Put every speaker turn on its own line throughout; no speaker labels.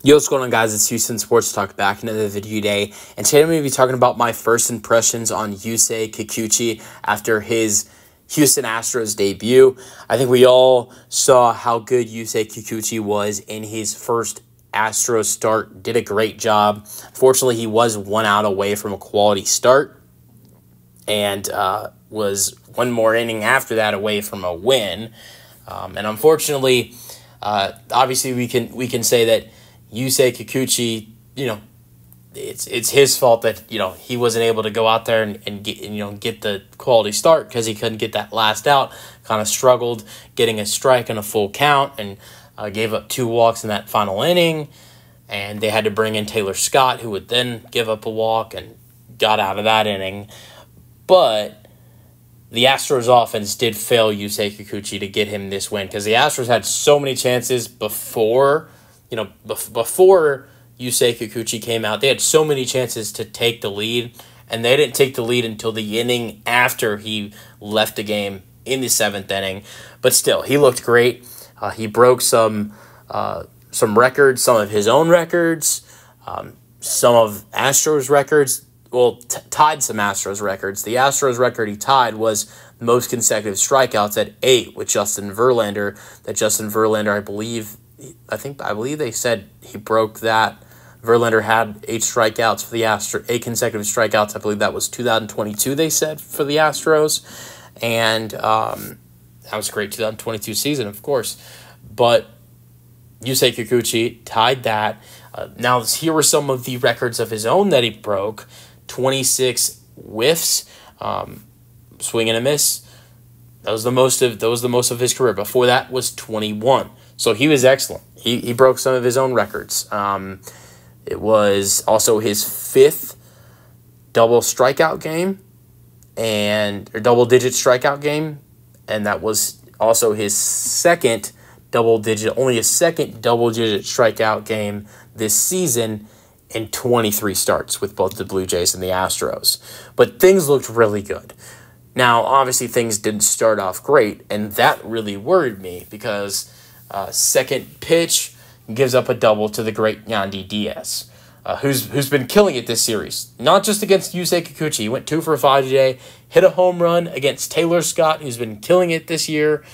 Yo, what's going on, guys? It's Houston Sports Talk back in another video today. And today I'm going to be talking about my first impressions on Yusei Kikuchi after his Houston Astros debut. I think we all saw how good Yusei Kikuchi was in his first Astros start. Did a great job. Fortunately, he was 1 out away from a quality start and was one more inning after that away from a win. And unfortunately, obviously we can say that Yusei Kikuchi, it's his fault that, he wasn't able to go out there and get the quality start because he couldn't get that last out. Kind of struggled getting a strike and a full count and gave up 2 walks in that final inning. And they had to bring in Taylor Scott, who would then give up a walk and got out of that inning. But the Astros offense did fail Yusei Kikuchi to get him this win because the Astros had so many chances before Yusei Kikuchi came out. They had so many chances to take the lead, and they didn't take the lead until the inning after he left the game in the 7th inning. But still, he looked great. He broke some records, some of his own records, some of Astros records. Well, tied some Astros records. The Astros record he tied was the most consecutive strikeouts at 8 with Justin Verlander. That Justin Verlander, I believe they said he broke that. Verlander had 8 strikeouts for the Astros, 8 consecutive strikeouts. I believe that was 2022, they said, for the Astros. And that was a great 2022 season, of course. But Yusei Kikuchi tied that. Now, here were some of the records of his own that he broke. 26 whiffs, swing and a miss. That was the most of his career. Before that was 21. So he was excellent. He broke some of his own records. It was also his 5th double strikeout game or double-digit strikeout game, and that was also his second double-digit strikeout game this season in 23 starts with both the Blue Jays and the Astros. But things looked really good. Now, obviously, things didn't start off great, and that really worried me because second pitch gives up a double to the great Yandy Diaz, who's been killing it this series. Not just against Yusei Kikuchi. He went 2 for 5 today, hit a home run against Taylor Scott, who's been killing it this year.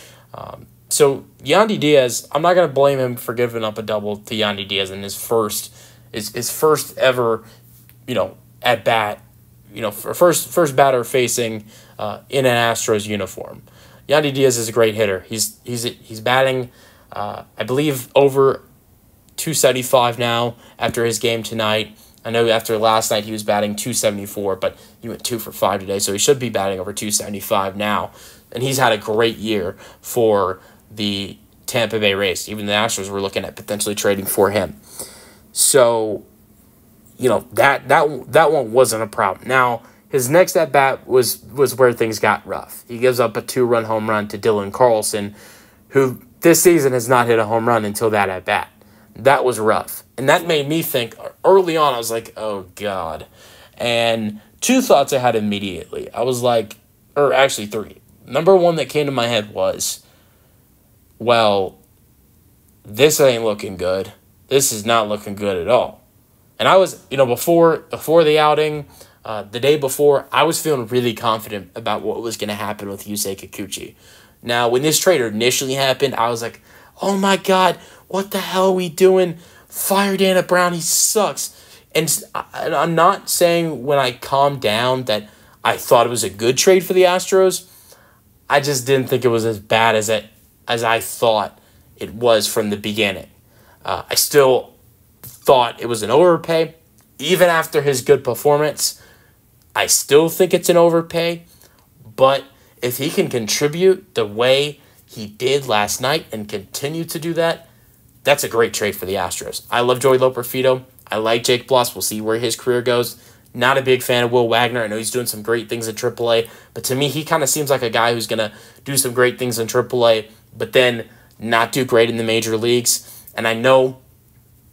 So Yandy Diaz, I'm not going to blame him for giving up a double to Yandy Diaz in his first ever, at bat, first batter facing in an Astros uniform. Yandy Diaz is a great hitter. He's batting, I believe, over 275 now after his game tonight. I know after last night he was batting 274, but he went 2 for 5 today, so he should be batting over 275 now. And he's had a great year for the Tampa Bay Rays. Even the Astros were looking at potentially trading for him. So, that one wasn't a problem. Now, his next at-bat was where things got rough. He gives up a 2-run home run to Dylan Carlson, who this season has not hit a home run until that at-bat. That was rough. And that made me think, early on, I was like, oh, God. And 2 thoughts I had immediately. I was like, or actually 3. Number 1 that came to my head was, well, this ain't looking good. This is not looking good at all. And I was, before the outing, the day before, I was feeling really confident about what was going to happen with Yusei Kikuchi. Now, when this trade initially happened, I was like, oh my God, what the hell are we doing? Fire Dana Brown, he sucks. And I'm not saying when I calmed down that I thought it was a good trade for the Astros. I just didn't think it was as bad as I thought it was from the beginning. I still thought it was an overpay. Even after his good performance, I still think it's an overpay. But if he can contribute the way he did last night and continue to do that, that's a great trade for the Astros. I love Joey Loperfido. I like Jake Bloss. We'll see where his career goes. Not a big fan of Will Wagner. I know he's doing some great things in AAA, but to me, he kind of seems like a guy who's going to do some great things in AAA, but then not do great in the major leagues. And I know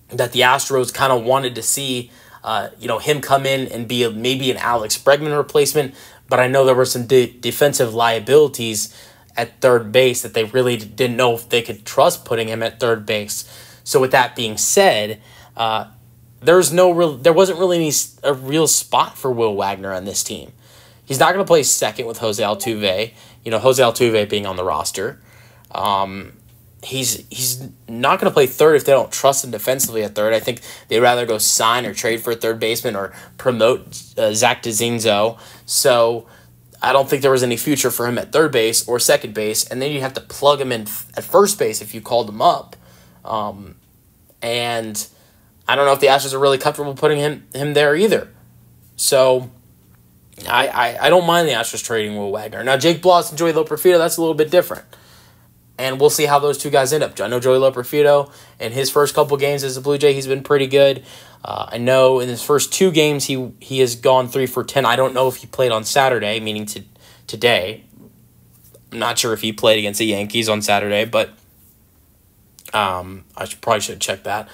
that the Astros kind of wanted to see him come in and be maybe an Alex Bregman replacement, but I know there were some defensive liabilities at third base that they really didn't know if they could trust putting him at third base. So with that being said, there wasn't really a real spot for Will Wagner on this team. He's not going to play second with Jose Altuve. Jose Altuve being on the roster. He's not going to play third if they don't trust him defensively at third. I think they'd rather go sign or trade for a third baseman or promote Zach DeZinzo. So I don't think there was any future for him at third base or second base, and then you have to plug him in at first base if you called him up. And I don't know if the Astros are really comfortable putting him there either. So I don't mind the Astros trading Will Wagner. Now, Jake Bloss and Joey Loperfido, that's a little bit different. And we'll see how those two guys end up. I know Joey Loperfido, in his first couple games as a Blue Jay, he's been pretty good. I know in his first 2 games, he has gone 3 for 10. I don't know if he played on Saturday, meaning today. I'm not sure if he played against the Yankees on Saturday, but I probably should check that.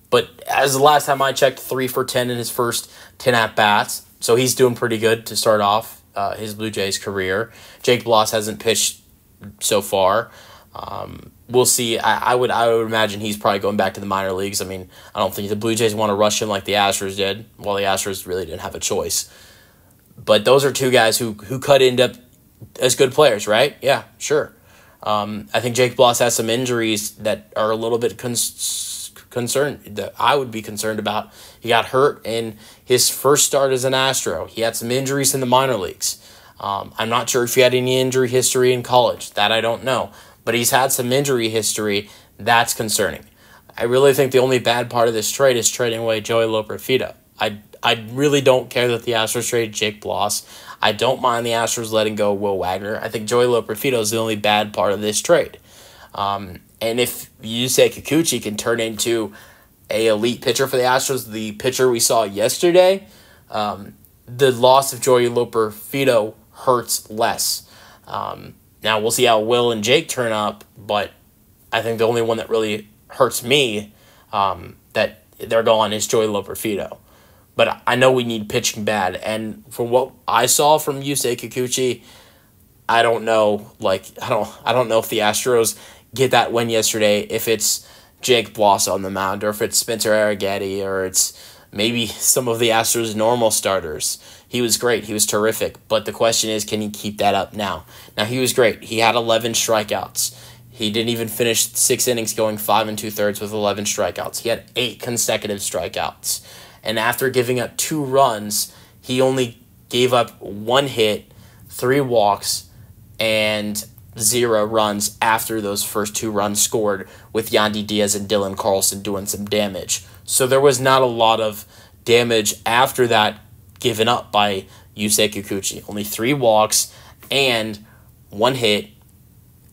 But as the last time I checked, 3 for 10 in his first 10 at-bats. So he's doing pretty good to start off his Blue Jays career. Jake Bloss hasn't pitched so far. We'll see. I would imagine he's probably going back to the minor leagues. I mean, I don't think the Blue Jays want to rush him like the Astros did. Well, the Astros really didn't have a choice. But those are 2 guys who could end up as good players, right? Yeah, sure. I think Jake Bloss has some injuries that are a little bit concerned, that I would be concerned about. He got hurt in his first start as an Astro. He had some injuries in the minor leagues. I'm not sure if he had any injury history in college. That I don't know. But he's had some injury history. That's concerning. I really think the only bad part of this trade is trading away Joey Loperfido. I really don't care that the Astros traded Jake Bloss. I don't mind the Astros letting go Will Wagner. I think Joey Loperfido is the only bad part of this trade. And if Yusei Kikuchi can turn into a elite pitcher for the Astros, the pitcher we saw yesterday, the loss of Joey Loperfido hurts less. Now, we'll see how Will and Jake turn up, but I think the only one that really hurts me that they're gone is Joey Loperfido. But I know we need pitching bad, and from what I saw from Yusei Kikuchi, I don't know. I don't know if the Astros get that win yesterday, if it's Jake Bloss on the mound, or if it's Spencer Arrighetti, or it's maybe some of the Astros' normal starters. He was great. He was terrific. But the question is, can he keep that up now? Now, he was great. He had 11 strikeouts. He didn't even finish 6 innings going 5 2/3 with 11 strikeouts. He had 8 consecutive strikeouts. And after giving up 2 runs, he only gave up 1 hit, 3 walks, and 0 runs after those first 2 runs scored, with Yandy Diaz and Dylan Carlson doing some damage. So there was not a lot of damage after that given up by Yusei Kikuchi. Only 3 walks and 1 hit,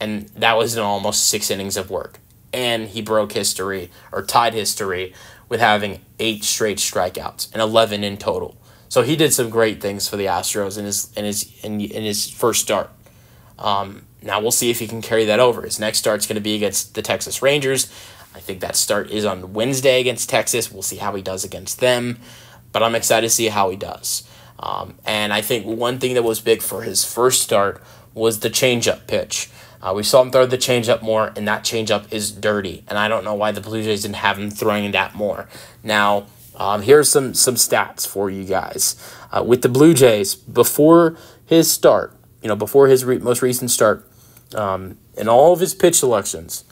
and that was in almost 6 innings of work. And he broke history, or tied history, with having 8 straight strikeouts and 11 in total. So he did some great things for the Astros in his first start. Now we'll see if he can carry that over. His next start's going to be against the Texas Rangers. I think that start is on Wednesday against Texas. We'll see how he does against them, but I'm excited to see how he does. And I think one thing that was big for his first start was the changeup pitch. We saw him throw the changeup more, and that changeup is dirty, and I don't know why the Blue Jays didn't have him throwing that more. Now, here's some stats for you guys. With the Blue Jays, before his start, before his most recent start, in all of his pitch selections,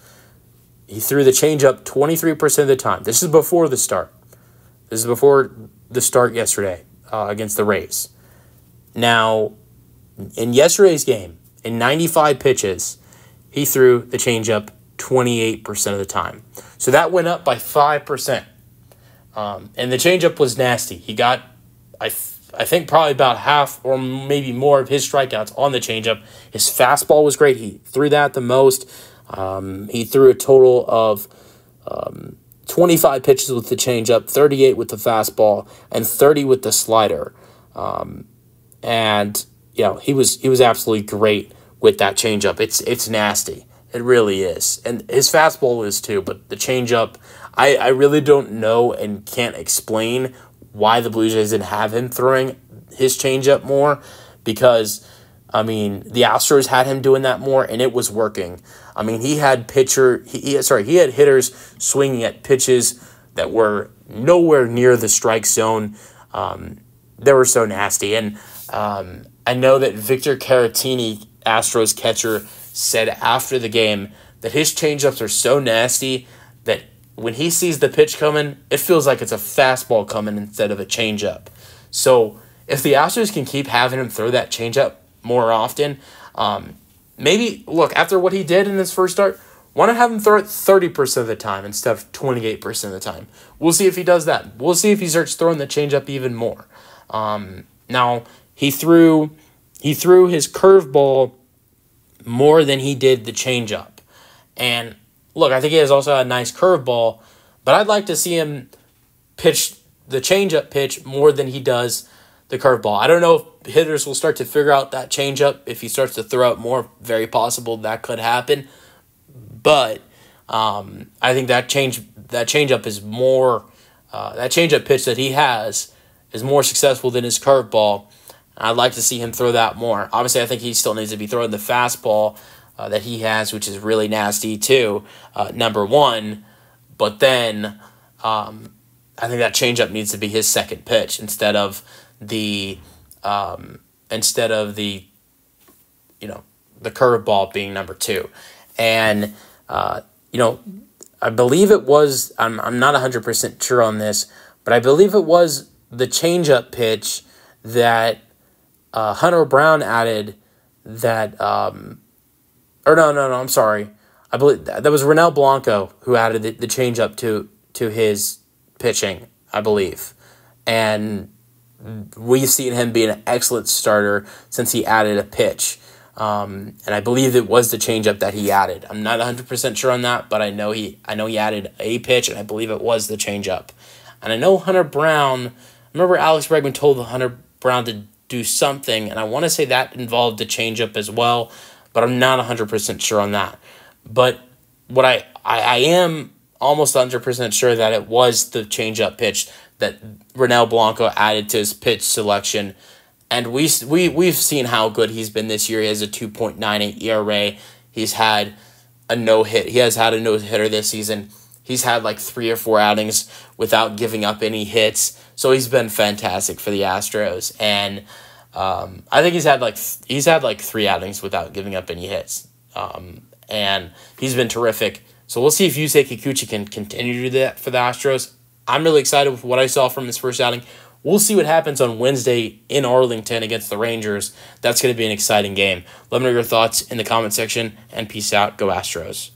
he threw the changeup 23% of the time. This is before the start. This is before the start yesterday against the Rays. Now, in yesterday's game, in 95 pitches, he threw the changeup 28% of the time. So that went up by 5%. And the changeup was nasty. He got, I think, probably about half or maybe more of his strikeouts on the changeup. His fastball was great. He threw that the most. He threw a total of 25 pitches with the changeup, 38 with the fastball, and 30 with the slider. And he was absolutely great with that changeup. It's nasty. It really is. And his fastball is too, but the changeup, I really don't know and can't explain why the Blue Jays didn't have him throwing his changeup more, because, the Astros had him doing that more, and it was working. He had hitters swinging at pitches that were nowhere near the strike zone. They were so nasty. And I know that Victor Caratini, Astros catcher, said after the game that his changeups are so nasty that when he sees the pitch coming, it feels like it's a fastball coming instead of a changeup. So if the Astros can keep having him throw that changeup more often, maybe, look, after what he did in his first start, why not have him throw it 30% of the time instead of 28% of the time? We'll see if he does that. We'll see if he starts throwing the changeup even more. Now, he threw his curveball more than he did the changeup. And look, I think he has also a nice curveball, but I'd like to see him pitch the changeup pitch more than he does the curveball. I don't know if hitters will start to figure out that changeup. If he starts to throw out more, very possible that could happen. But I think that changeup is more that changeup pitch that he has is more successful than his curveball. I'd like to see him throw that more. Obviously, I think he still needs to be throwing the fastball that he has, which is really nasty too, number one. But then I think that changeup needs to be his second pitch instead of the the curveball being number two. And I believe it was, I'm not 100% sure on this, but I believe it was the changeup pitch that Hunter Brown added that, I'm sorry. I believe that was Ronel Blanco who added the changeup to his pitching, I believe. And we've seen him be an excellent starter since he added a pitch. And I believe it was the changeup that he added. I'm not 100% sure on that, but I know he added a pitch, and I believe it was the changeup. And I know Hunter Brown, I remember Alex Bregman told Hunter Brown to do something, and I want to say that involved the changeup as well, but I'm not 100% sure on that. But what I am almost 100% sure that it was the changeup pitch that Ronel Blanco added to his pitch selection. And we've seen how good he's been this year. He has a 2.98 ERA. He's had a no-hit. He has had a no-hitter this season. He's had like 3 or 4 outings without giving up any hits. So he's been fantastic for the Astros. And I think he's had like 3 outings without giving up any hits. And he's been terrific. So we'll see if Yusei Kikuchi can continue to do that for the Astros. I'm really excited with what I saw from his first outing. We'll see what happens on Wednesday in Arlington against the Rangers. That's going to be an exciting game. Let me know your thoughts in the comment section, and peace out. Go Astros.